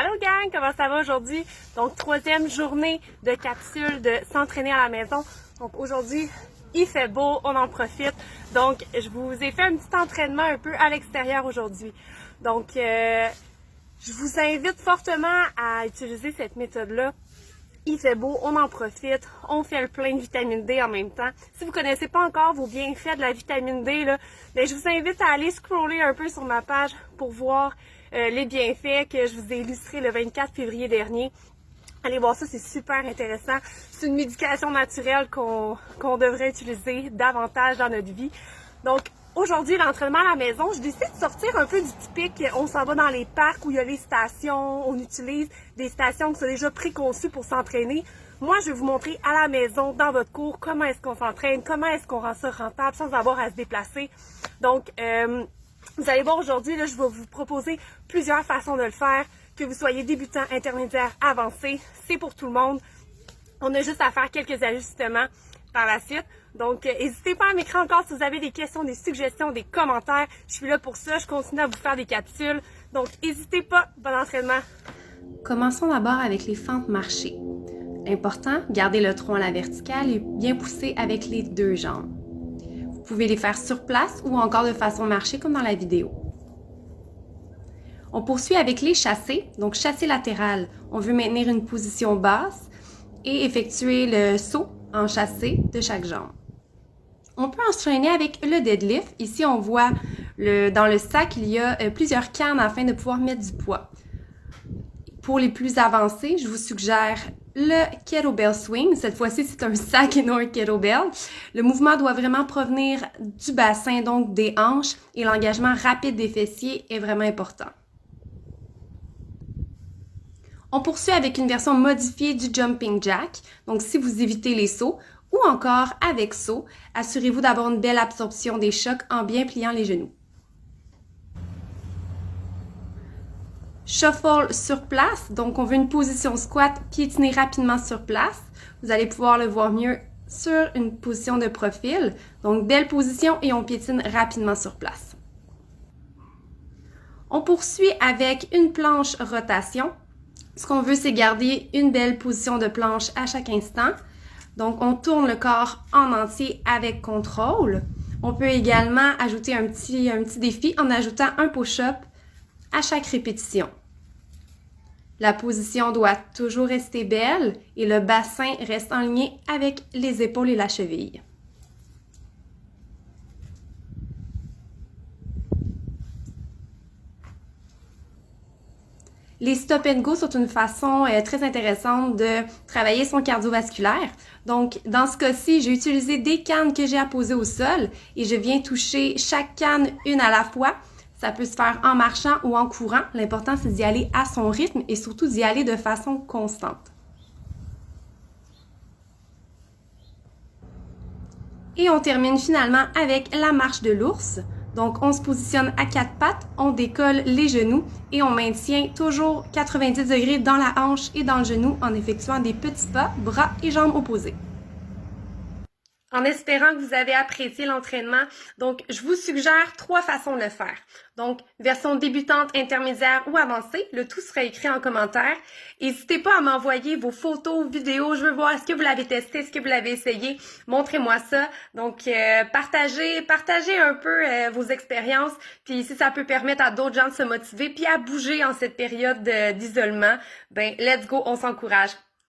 Allô gang, comment ça va aujourd'hui? Donc, troisième journée de capsule de s'entraîner à la maison. Donc, aujourd'hui, il fait beau, on en profite. Donc, je vous ai fait un petit entraînement un peu à l'extérieur aujourd'hui. Donc, je vous invite fortement à utiliser cette méthode-là. Il fait beau, on en profite, on fait le plein de vitamine D en même temps. Si vous connaissez pas encore vos bienfaits de la vitamine D, là, ben, je vous invite à aller scroller un peu sur ma page pour voir les bienfaits que je vous ai illustrés le 24 février dernier. Allez voir ça, c'est super intéressant. C'est une médication naturelle qu'on devrait utiliser davantage dans notre vie. Donc, aujourd'hui, l'entraînement à la maison, je décide de sortir un peu du typique. On s'en va dans les parcs où il y a les stations. On utilise des stations qui sont déjà préconçues pour s'entraîner. Moi, je vais vous montrer à la maison, dans votre cours, comment est-ce qu'on s'entraîne, comment est-ce qu'on rend ça rentable sans avoir à se déplacer. Donc, vous allez voir aujourd'hui, là, je vais vous proposer plusieurs façons de le faire. Que vous soyez débutant, intermédiaire, avancé, c'est pour tout le monde. On a juste à faire quelques ajustements par la suite. Donc, n'hésitez pas à m'écrire encore si vous avez des questions, des suggestions, des commentaires. Je suis là pour ça. Je continue à vous faire des capsules. Donc, n'hésitez pas. Bon entraînement. Commençons d'abord avec les fentes marchées. Important, gardez le tronc à la verticale et bien pousser avec les deux jambes. Vous pouvez les faire sur place ou encore de façon marchée comme dans la vidéo. On poursuit avec les chassés, donc chassé latéral. On veut maintenir une position basse et effectuer le saut en chassé de chaque jambe. On peut enchaîner avec le deadlift. Ici, on voit dans le sac, il y a plusieurs cannes afin de pouvoir mettre du poids. Pour les plus avancés, je vous suggère le kettlebell swing. Cette fois-ci, c'est un sac et non un kettlebell. Le mouvement doit vraiment provenir du bassin, donc des hanches, et l'engagement rapide des fessiers est vraiment important. On poursuit avec une version modifiée du jumping jack. Donc, si vous évitez les sauts ou encore avec saut, assurez-vous d'avoir une belle absorption des chocs en bien pliant les genoux. Shuffle sur place. Donc, on veut une position squat, piétiner rapidement sur place. Vous allez pouvoir le voir mieux sur une position de profil. Donc, belle position et on piétine rapidement sur place. On poursuit avec une planche rotation. Ce qu'on veut, c'est garder une belle position de planche à chaque instant. Donc, on tourne le corps en entier avec contrôle. On peut également ajouter un petit défi en ajoutant un push-up à chaque répétition. La position doit toujours rester belle et le bassin reste en lien avec les épaules et la cheville. Les stop and go sont une façon très intéressante de travailler son cardiovasculaire. Donc, dans ce cas-ci, j'ai utilisé des cannes que j'ai apposées au sol et je viens toucher chaque canne une à la fois. Ça peut se faire en marchant ou en courant. L'important, c'est d'y aller à son rythme et surtout d'y aller de façon constante. Et on termine finalement avec la marche de l'ours. Donc, on se positionne à quatre pattes, on décolle les genoux et on maintient toujours 90 degrés dans la hanche et dans le genou en effectuant des petits pas, bras et jambes opposés. En espérant que vous avez apprécié l'entraînement, donc je vous suggère 3 façons de le faire. Donc, version débutante, intermédiaire ou avancée, le tout sera écrit en commentaire. N'hésitez pas à m'envoyer vos photos, vidéos, je veux voir est-ce que vous l'avez testé, est-ce que vous l'avez essayé, montrez-moi ça. Donc, partagez un peu vos expériences, puis si ça peut permettre à d'autres gens de se motiver, puis à bouger en cette période d'isolement, ben let's go, on s'encourage.